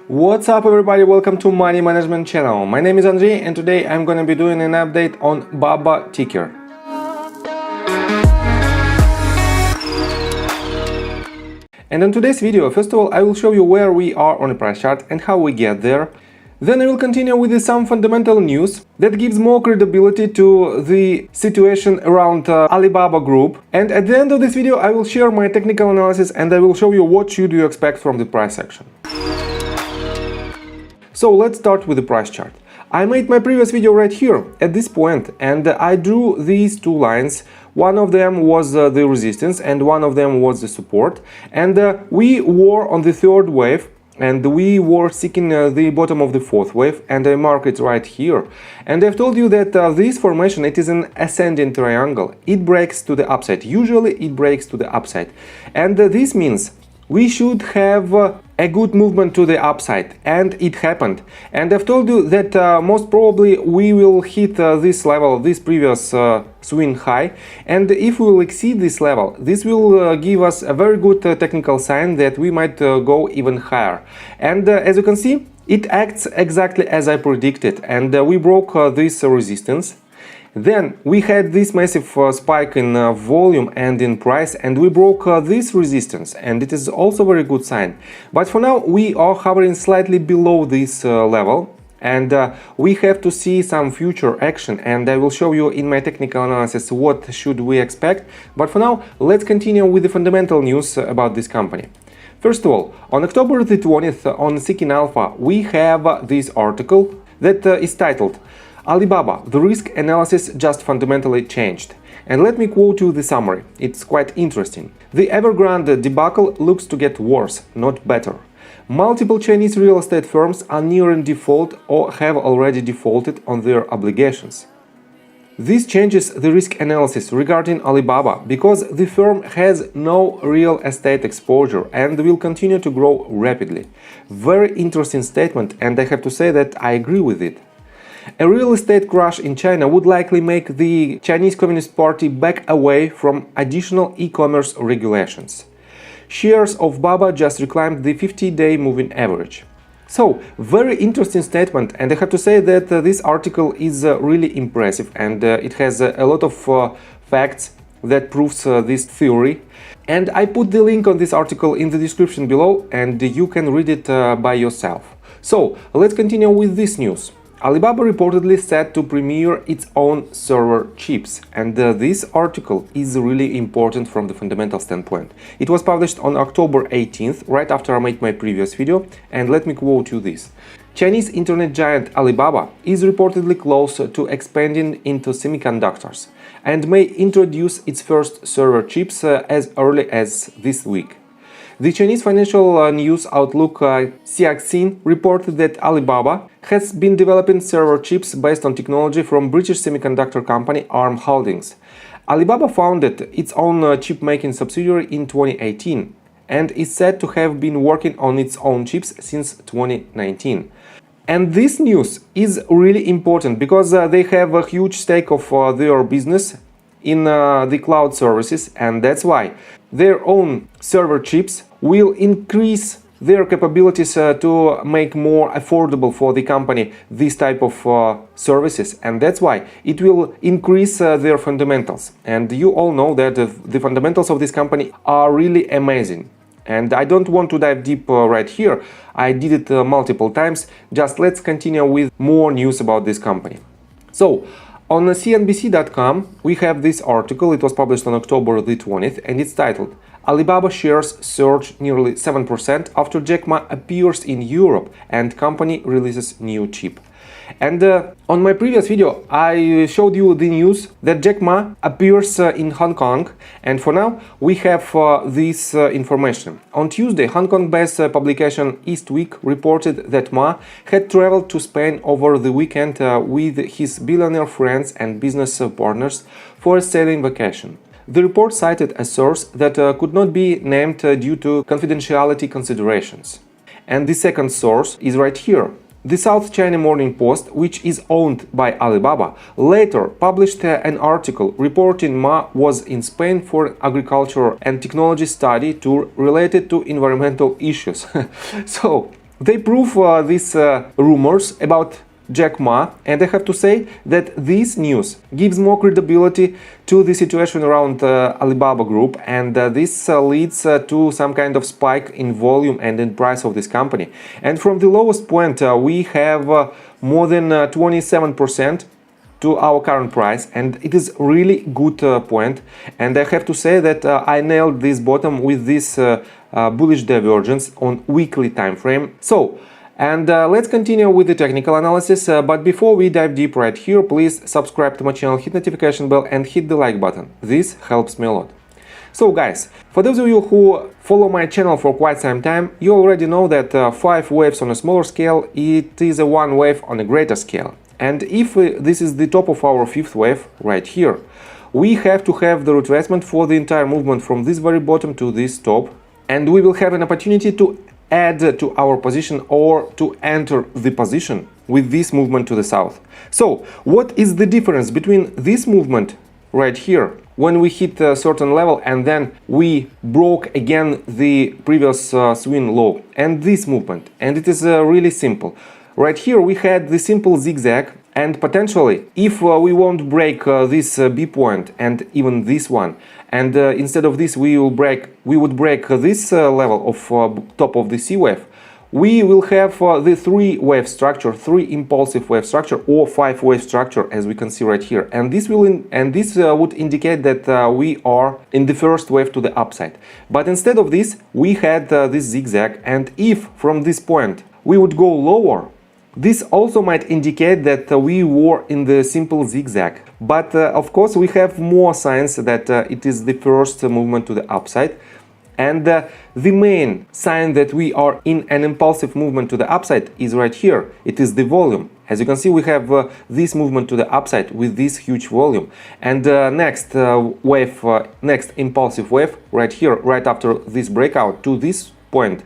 What's up everybody, welcome to Money Management channel. My name is Andrei and today I'm gonna be doing an update on BABA ticker. And in today's video, first of all, I will show you where we are on the price chart and how we get there. Then I will continue with some fundamental news that gives more credibility to the situation around Alibaba Group. And at the end of this video, I will share my technical analysis and I will show you what should you expect from the price action. So let's start with the price chart. I made my previous video right here at this point and I drew these two lines. One of them was the resistance and one of them was the support. And we were on the third wave and we were seeking the bottom of the fourth wave, and I mark it right here. And I've told you that this formation, it is an ascending triangle. It breaks to the upside. Usually it breaks to the upside. And this means we should have a good movement to the upside, and it happened. And I've told you that most probably we will hit this level, this previous swing high, and if we will exceed this level, this will give us a very good technical sign that we might go even higher. And as you can see, it acts exactly as I predicted, and we broke this resistance. Then we had this massive spike in volume and in price, and we broke this resistance, and it is also a very good sign. But for now we are hovering slightly below this level, and we have to see some future action, and I will show you in my technical analysis what should we expect. But for now, let's continue with the fundamental news about this company. First of all, on October the 20th on Seeking Alpha, we have this article that is titled Alibaba, the risk analysis just fundamentally changed. And let me quote you the summary. It's quite interesting. The Evergrande debacle looks to get worse, not better. Multiple Chinese real estate firms are nearing default or have already defaulted on their obligations. This changes the risk analysis regarding Alibaba because the firm has no real estate exposure and will continue to grow rapidly. Very interesting statement, and I have to say that I agree with it. A real estate crash in China would likely make the Chinese Communist Party back away from additional e-commerce regulations. Shares of BABA just reclaimed the 50-day moving average. So, very interesting statement, and I have to say that this article is really impressive, and it has a lot of facts that proves this theory. And I put the link on this article in the description below, and you can read it by yourself. So, let's continue with this news. Alibaba reportedly set to premiere its own server chips, and this article is really important from the fundamental standpoint. It was published on October 18th, right after I made my previous video, and let me quote you this. Chinese internet giant Alibaba is reportedly close to expanding into semiconductors and may introduce its first server chips as early as this week. The Chinese financial news outlook Xiaxin reported that Alibaba has been developing server chips based on technology from British semiconductor company ARM Holdings. Alibaba founded its own chip-making subsidiary in 2018 and is said to have been working on its own chips since 2019. And this news is really important because they have a huge stake of their business in the cloud services, and that's why their own server chips will increase their capabilities to make more affordable for the company this type of services, and that's why it will increase their fundamentals. And you all know that the fundamentals of this company are really amazing. And I don't want to dive deep right here. I did it multiple times. Just let's continue with more news about this company. So, on CNBC.com, we have this article. It was published on October the 20th, and it's titled Alibaba shares surge nearly 7% after Jack Ma appears in Europe and company releases new chip. And on my previous video, I showed you the news that Jack Ma appears in Hong Kong, and for now we have this information. On Tuesday, Hong Kong-based publication East Week reported that Ma had traveled to Spain over the weekend with his billionaire friends and business partners for a sailing vacation. The report cited a source that could not be named due to confidentiality considerations. And the second source is right here. The South China Morning Post, which is owned by Alibaba, later published an article reporting Ma was in Spain for an agriculture and technology study tour related to environmental issues. So, They prove these rumors about Jack Ma, and I have to say that this news gives more credibility to the situation around Alibaba Group, and this leads to some kind of spike in volume and in price of this company. And from the lowest point, we have more than 27% to our current price, and it is really good point. And I have to say that I nailed this bottom with this bullish divergence on weekly time frame. Let's continue with the technical analysis, but before we dive deep right here, please subscribe to my channel, hit notification bell and hit the like button. This helps me a lot. So guys, for those of you who follow my channel for quite some time, you already know that 5 waves on a smaller scale, it is a 1 wave on a greater scale. And if this is the top of our 5th wave right here, we have to have the retracement for the entire movement from this very bottom to this top, and we will have an opportunity to add to our position or to enter the position with this movement to the south. So what is the difference between this movement right here when we hit a certain level and then we broke again the previous swing low and this movement? And it is really simple. Right here we had the simple zigzag, and potentially if we won't break this B point and even this one, and instead of this we would break this level of top of the C wave, we will have the 3 wave structure, 3 impulsive wave structure, or 5 wave structure, as we can see right here. And this would indicate that we are in the first wave to the upside. But instead of this, we had this zigzag, and if from this point we would go lower, this also might indicate that we were in the simple zigzag. But of course we have more signs that it is the first movement to the upside. And the main sign that we are in an impulsive movement to the upside is right here. It is the volume. As you can see, we have this movement to the upside with this huge volume. And next impulsive wave right here, right after this breakout to this point,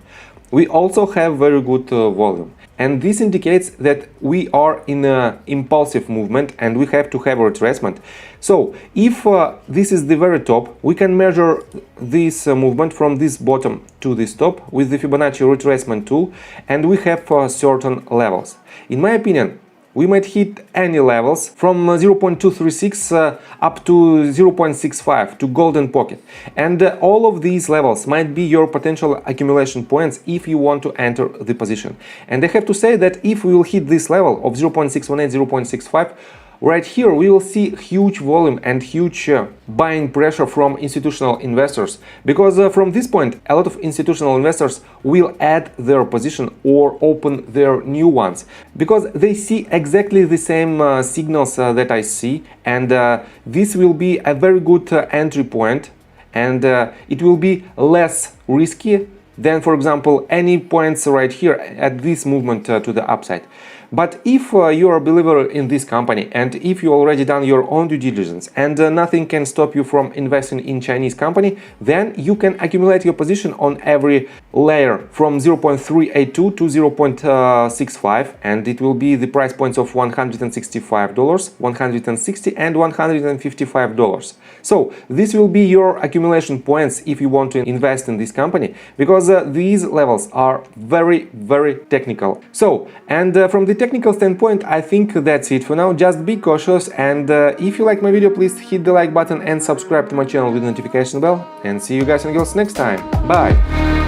we also have very good volume. And this indicates that we are in an impulsive movement and we have to have a retracement. So if this is the very top, we can measure this movement from this bottom to this top with the Fibonacci retracement tool, and we have certain levels. In my opinion, we might hit any levels from 0.236 up to 0.65 to golden pocket. And all of these levels might be your potential accumulation points if you want to enter the position. And I have to say that if we will hit this level of 0.618, 0.65, right here we will see huge volume and huge buying pressure from institutional investors, because from this point a lot of institutional investors will add their position or open their new ones, because they see exactly the same signals that I see, and this will be a very good entry point, and it will be less risky than, for example, any points right here at this movement to the upside. But if you are a believer in this company, and if you already done your own due diligence and nothing can stop you from investing in Chinese company, then you can accumulate your position on every layer from 0.382 to 0.65, and it will be the price points of $165, $160 and $155. So this will be your accumulation points if you want to invest in this company, because these levels are very, very technical. So, and from the technical standpoint, I think that's it for now. Just be cautious, and if you like my video, please hit the like button and subscribe to my channel with the notification bell, and see you guys and girls next time. Bye!